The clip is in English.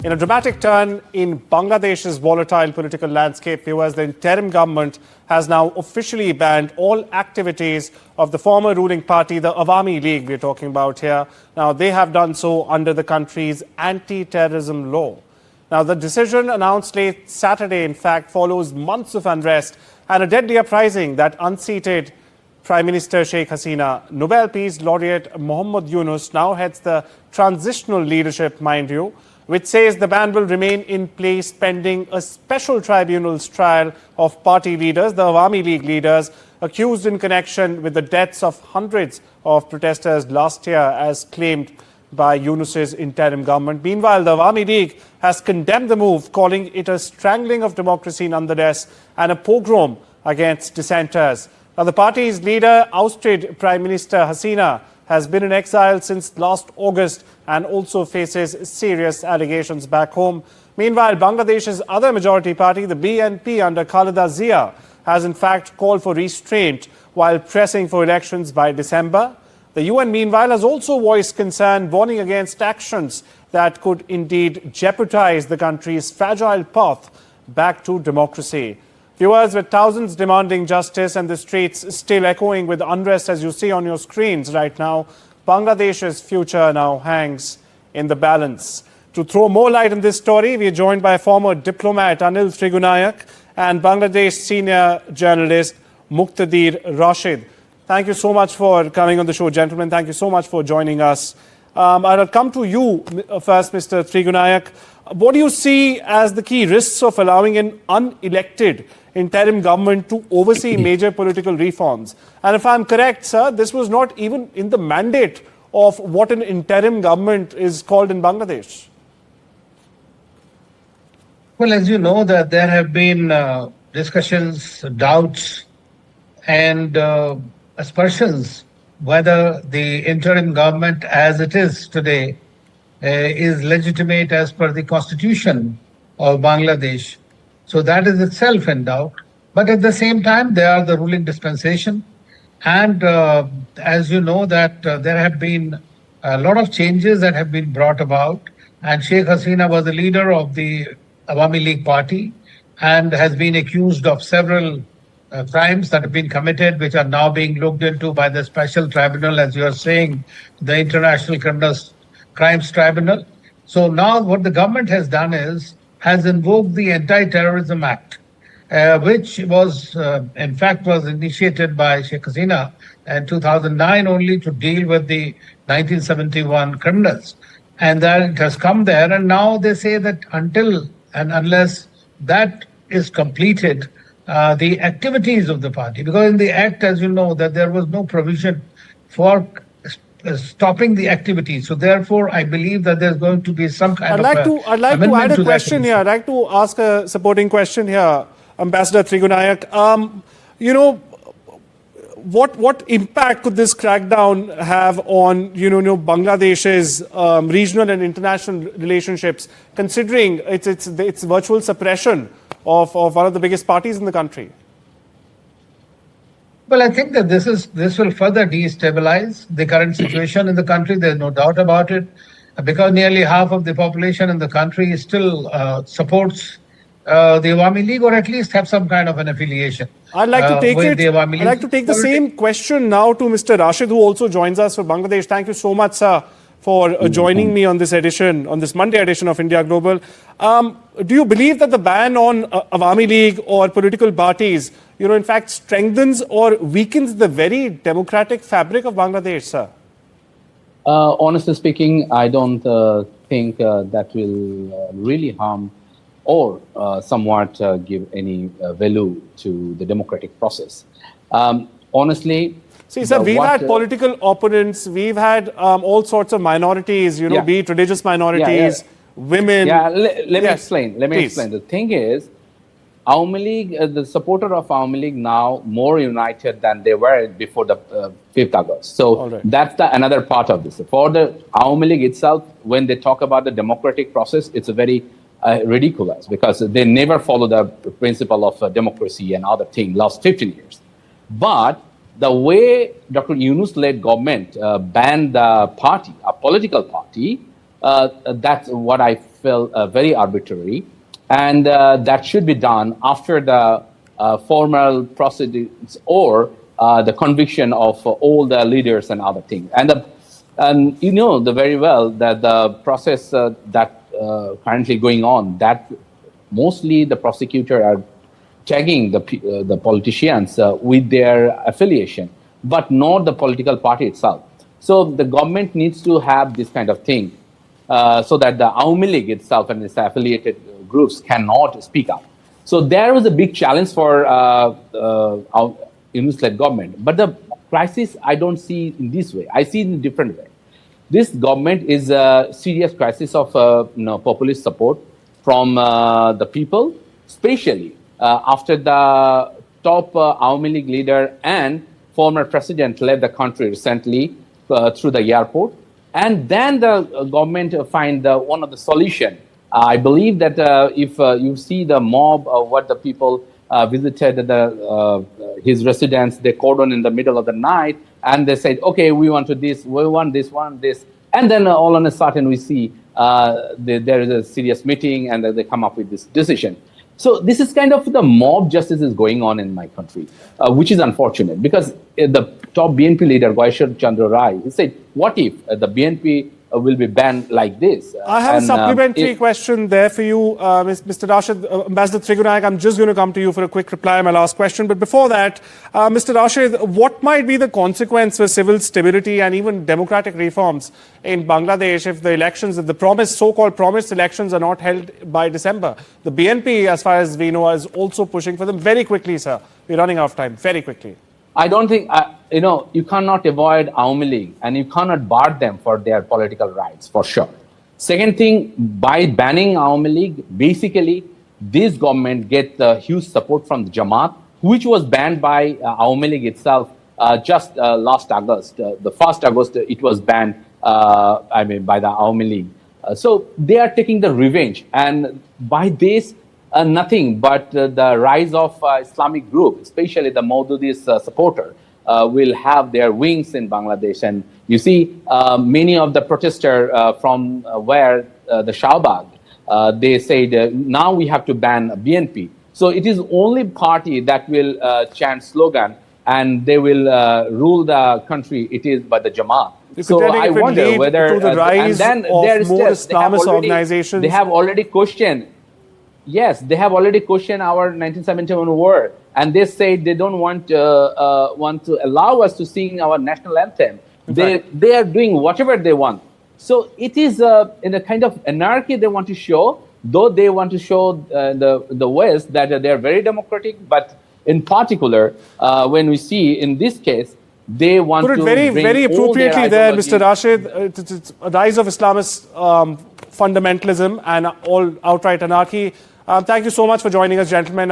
In a dramatic turn in Bangladesh's volatile political landscape, viewers, the interim government has now officially banned all activities of the former ruling party, the Awami League we're talking about here. Now, they have done so under the country's anti-terrorism law. Now, the decision announced late Saturday, in fact, follows months of unrest and a deadly uprising that unseated Prime Minister Sheikh Hasina. Nobel Peace Laureate Mohammad Yunus now heads the transitional leadership, mind you, which says the ban will remain in place pending a special tribunal's trial of party leaders, the Awami League leaders, accused in connection with the deaths of hundreds of protesters last year, as claimed by Yunus's interim government. Meanwhile, the Awami League has condemned the move, calling it a strangling of democracy nonetheless and a pogrom against dissenters. Now, the party's leader, ousted Prime Minister Hasina, has been in exile since last August and also faces serious allegations back home. Meanwhile, Bangladesh's other majority party, the BNP under Khaleda Zia, has in fact called for restraint while pressing for elections by December. The UN, meanwhile, has also voiced concern, warning against actions that could indeed jeopardize the country's fragile path back to democracy. Viewers, with thousands demanding justice and the streets still echoing with unrest, as you see on your screens right now, Bangladesh's future now hangs in the balance. To throw more light on this story, we are joined by former diplomat Anil Trigunnyat and Bangladesh senior journalist Muktadir Rashid. Thank you so much for coming on the show, gentlemen. Thank you so much for joining us. I'll come to you first, Mr. Trigunnyat. What do you see as the key risks of allowing an unelected interim government to oversee major political reforms? And if I'm correct, sir, this was not even in the mandate of what an interim government is called in Bangladesh. Well, as you know, that there have been discussions, doubts, and aspersions whether the interim government as it is today is legitimate as per the constitution of Bangladesh. So that is itself in doubt. But at the same time, they are the ruling dispensation. And as you know, that there have been a lot of changes that have been brought about. And Sheikh Hasina was the leader of the Awami League party and has been accused of several crimes that have been committed, which are now being looked into by the special tribunal, as you are saying, the International Crimes Tribunal. So now what the government has done is has invoked the Anti-Terrorism Act, which was, in fact, was initiated by Sheikh Hasina in 2009 only to deal with the 1971 criminals. And then it has come there, and now they say that until and unless that is completed, the activities of the party, because in the act, as you know, that there was no provision for stopping the activities. So therefore, I believe that there's going to be some kind I'd like to add a question here. I'd like to ask a supporting question here, Ambassador Trigunnyat. You know, what impact could this crackdown have on, Bangladesh's regional and international relationships, considering its virtual suppression of one of the biggest parties in the country? Well, I think that this will further destabilize the current situation in the country. There's no doubt about it, because nearly half of the population in the country still supports the Awami League, or at least have some kind of an affiliation. I'd like to take the same question now to Mr. Rashid, who also joins us for Bangladesh. Thank you so much, sir, for joining me on this Monday edition of India Global. Do you believe that the ban on Awami League or political parties, in fact, strengthens or weakens the very democratic fabric of Bangladesh, sir? Honestly speaking, I don't think that will really harm or somewhat give any value to the democratic process. Honestly, see, sir, we've had political opponents, we've had all sorts of minorities, be it religious minorities, women. Let me explain. The thing is, Awami League, the supporter of Awami League now more united than they were before the 5th August. So that's another part of this. For the Awami League itself, when they talk about the democratic process, it's a very ridiculous, because they never follow the principle of democracy and other things last 15 years. But the way Dr. Yunus-led government banned the party, a political party, that's what I feel very arbitrary. And that should be done after the formal proceedings or the conviction of all the leaders and other things. And you know very well that the process that currently going on, that mostly the prosecutor are tagging the politicians with their affiliation, but not the political party itself. So the government needs to have this kind of thing so that the Awami League itself and its affiliated groups cannot speak up. So there was a big challenge for our Yunus-led government. But the crisis, I don't see in this way. I see it in a different way. This government is a serious crisis of populist support from the people, especially after the top Awami League leader and former president led the country recently through the airport. And then the government find one of the solution. I believe that if you see the mob, what the people visited his residence, they cordoned in the middle of the night, and they said, okay, we want this, we want this. And then all on a sudden we see there is a serious meeting and they come up with this decision. So this is kind of the mob justice is going on in my country, which is unfortunate because the top BNP leader, Gaishwar Chandra Rai, he said, what if the BNP will be banned like this? I have a supplementary question there for you, Mr. Rashid. Ambassador Trigunnyat, I'm just going to come to you for a quick reply, my last question. But before that, Mr. Rashid, what might be the consequence for civil stability and even democratic reforms in Bangladesh if the elections, if the so-called promised elections are not held by December? The BNP, as far as we know, is also pushing for them. Very quickly, sir. We're running out of time. Very quickly. I don't think, you cannot avoid Awami League and you cannot bar them for their political rights, for sure. Second thing, by banning Awami League, basically, this government gets huge support from the Jamaat, which was banned by Awami League itself just last August. The 1st August, it was banned, by the Awami League. So they are taking the revenge. And by this, nothing but the rise of Islamic group, especially the Maududi's supporter, will have their wings in Bangladesh. And you see many of the protesters from where the Shahbag, they said, now we have to ban BNP. So it is only party that will chant slogan and they will rule the country. It is by the Jamaat. So I wonder whether, the rise and then of there is more still, Islamist organizations. They have already questioned. Yes, they have already questioned our 1971 war, and they say they don't want to allow us to sing our national anthem. They are doing whatever they want. So it is in a kind of anarchy they want to show, though they want to show the West that they are very democratic, but in particular, when we see in this case, they want to bring very appropriately there, Mr. Rashid. It's a rise of Islamist fundamentalism and all outright anarchy. Thank you so much for joining us, gentlemen.